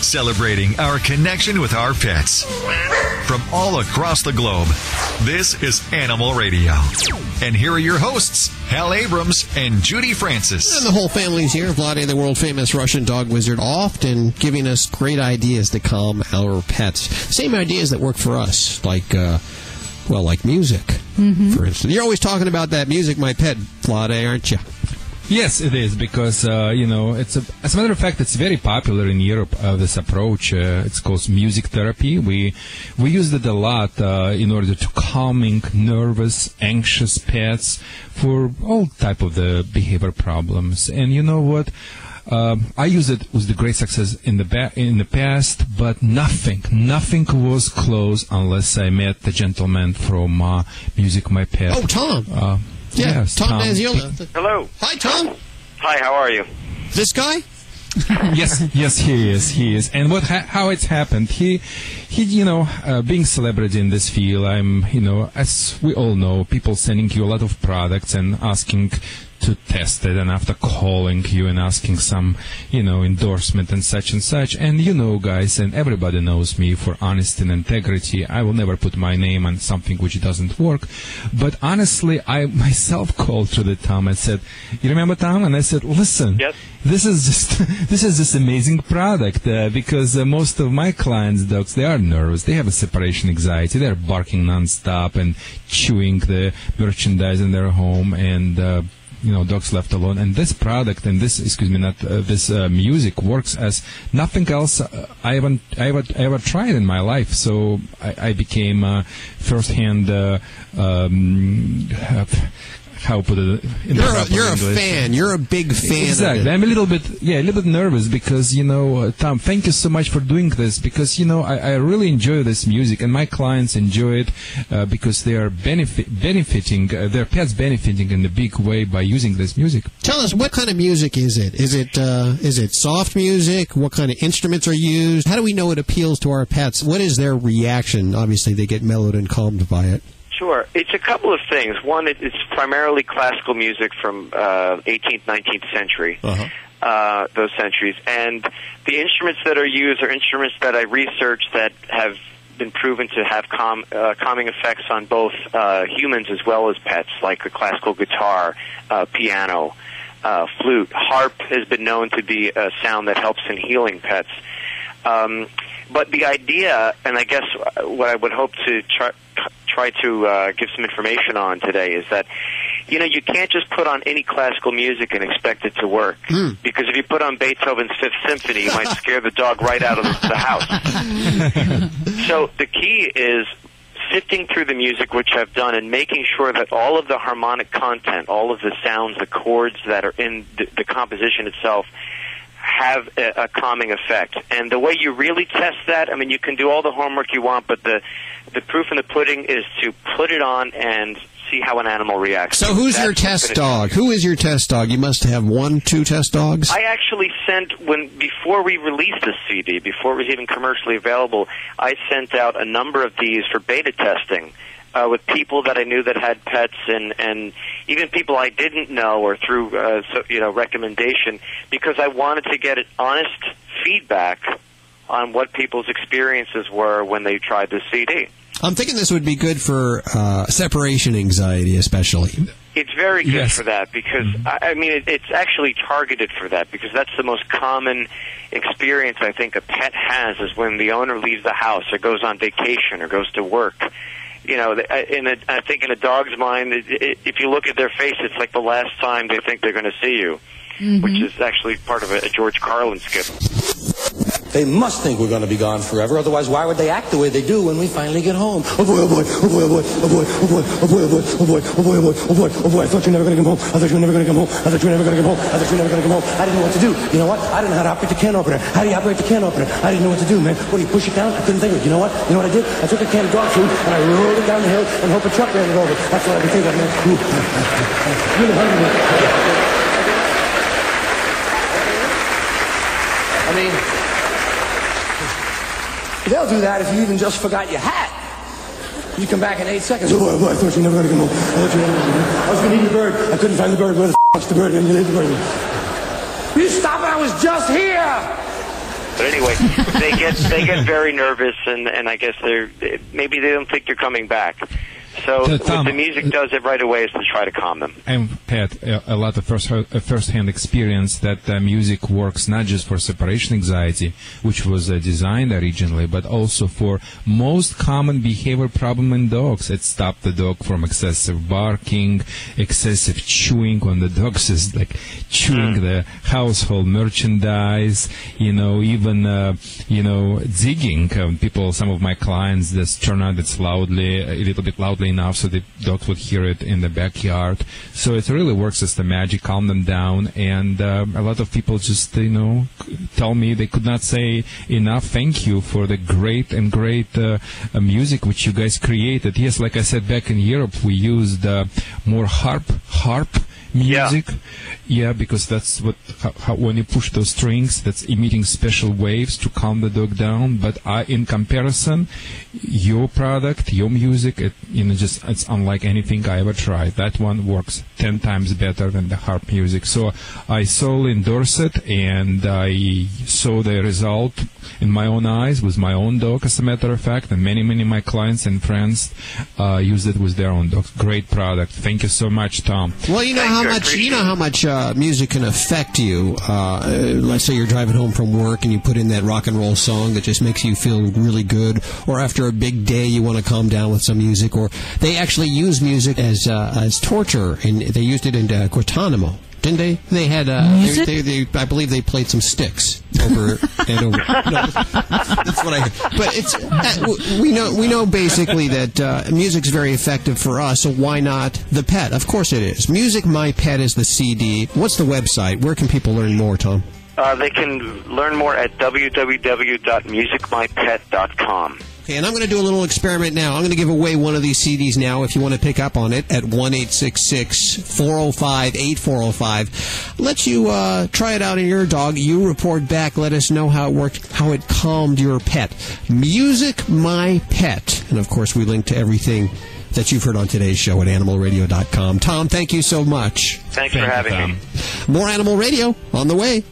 celebrating our connection with our pets. From all across the globe, this is Animal Radio. And here are your hosts, Hal Abrams and Judy Francis. And the whole family's here. Vladae, the world-famous Russian dog wizard, often giving us great ideas to calm our pets. Same ideas that work for us, like music, for instance. You're always talking about that music, my pet, Vladae, aren't you? Yes, it is, because, it's as a matter of fact, it's very popular in Europe, this approach. It's called music therapy. We use it a lot in order to calming nervous, anxious pets for all type of the behavior problems. And you know what? I used it with the great success in the past, but nothing was close unless I met the gentleman from Music My Pet. Oh, Tom. Yes, Tom Nazziola. Hello. Hi, Tom. Hi, how are you? This guy? yes, he is. And how it's happened? He, being celebrity in this field, as we all know, people sending you a lot of products and asking to test it, and after calling you and asking some, endorsement and such. And guys, and everybody knows me for honesty and integrity. I will never put my name on something which doesn't work. But honestly, I myself called to the Tom and said, "You remember, Tom?" And I said, "Listen, yes. This is just amazing product because most of my clients' dogs, they are nervous. They have a separation anxiety. They're barking nonstop and chewing the merchandise in their home and." Dogs left alone, and this product and this, this music works as nothing else I ever tried in my life. So I became firsthand. How put it? You're a fan. You're a big fan. Exactly. I'm a little bit nervous because Tom, thank you so much for doing this because I really enjoy this music and my clients enjoy it because they are benefiting, their pets benefiting in a big way by using this music. Tell us, what kind of music is it? Is it soft music? What kind of instruments are used? How do we know it appeals to our pets? What is their reaction? Obviously, they get mellowed and calmed by it. Sure. It's a couple of things. One, it's primarily classical music from 18th, 19th century, those centuries. And the instruments that are used are instruments that I researched that have been proven to have calming effects on both humans as well as pets, like the classical guitar, piano, flute. Harp has been known to be a sound that helps in healing pets. But the idea, and I guess what I would hope to try to give some information on today is that, you can't just put on any classical music and expect it to work. Because if you put on Beethoven's Fifth Symphony, you might scare the dog right out of the house. So the key is sifting through the music, which I've done, and making sure that all of the harmonic content, all of the sounds, the chords that are in the composition itself, have a calming effect. And the way you really test that, you can do all the homework you want, but the proof in the pudding is to put it on and see how an animal reacts. So who's your test dog? Who is your test dog? You must have 1-2 test dogs? I actually sent, before we released this CD, before it was even commercially available, I sent out a number of these for beta testing. With people that I knew that had pets, and even people I didn't know, or through recommendation, because I wanted to get honest feedback on what people's experiences were when they tried the CD. I'm thinking this would be good for separation anxiety, especially. It's very good for that because it's actually targeted for that because that's the most common experience I think a pet has is when the owner leaves the house or goes on vacation or goes to work. I think in a dog's mind, if you look at their face, it's like the last time they think they're going to see you, which is actually part of a George Carlin skit. They must think we're going to be gone forever. Otherwise, why would they act the way they do when we finally get home? Oh boy, oh boy, oh boy, oh boy, oh boy, oh boy, oh boy, oh boy, oh boy, oh boy, oh boy, oh boy, oh boy. I thought you were never going to come home. I thought you were never going to come home. I thought you were never going to come home. I thought you were never going to come home. I didn't know what to do. You know what? I didn't know how to operate the can opener. How do you operate the can opener? I didn't know what to do, man. What do you push it down? I couldn't think of it. You know what? You know what I did? I took a can of dog food and I rolled it down the hill and hope a truck ran it over. That's what I could think of, man. Really hungry, man. They'll do that if you even just forgot your hat. You come back in 8 seconds. Oh boy, I thought you were never going to come home. I was going to eat the bird. I couldn't find the bird. Where the f***'s the bird? And you leave the bird. Will you stop it? I was just here. But anyway, they get very nervous, and I guess maybe they don't think you're coming back. So what the music does it right away is to try to calm them. I've had a lot of first-hand experience that music works not just for separation anxiety, which was designed originally, but also for most common behavior problem in dogs. It stopped the dog from excessive barking, excessive chewing when the dog is like chewing the household merchandise, even zigging. Some of my clients just turn on it loudly, a little bit loudly enough so the dogs would hear it in the backyard. So it really works as the magic, calm them down. And a lot of people just, tell me they could not say enough thank you for the great music which you guys created. Yes, like I said, back in Europe, we used more harp music. Yeah, because that's how when you push those strings, that's emitting special waves to calm the dog down. But in comparison, your product, your music, it's unlike anything I ever tried. That one works 10 times better than the harp music. So I solely endorse it, and I saw the result in my own eyes with my own dog, as a matter of fact, and many of my clients and friends use it with their own dogs. Great product. Thank you so much, Tom. Well, you know how much music can affect you. Let's say you're driving home from work and you put in that rock and roll song that just makes you feel really good, or after a big day you want to calm down with some music, or they actually use music as torture, and they used it in Guantanamo. Didn't they? They had, I believe they played some sticks over and over. No, that's what I heard. But it's, we know basically that music's very effective for us, so why not the pet? Of course it is. Music My Pet is the CD. What's the website? Where can people learn more, Tom? They can learn more at www.musicmypet.com. Okay, and I'm going to do a little experiment now. I'm going to give away one of these CDs now if you want to pick up on it at 1-866-405-8405. Let you try it out in your dog. You report back. Let us know how it worked, how it calmed your pet. Music My Pet. And, of course, we link to everything that you've heard on today's show at animalradio.com. Tom, thank you so much. Thanks for having me. More Animal Radio on the way.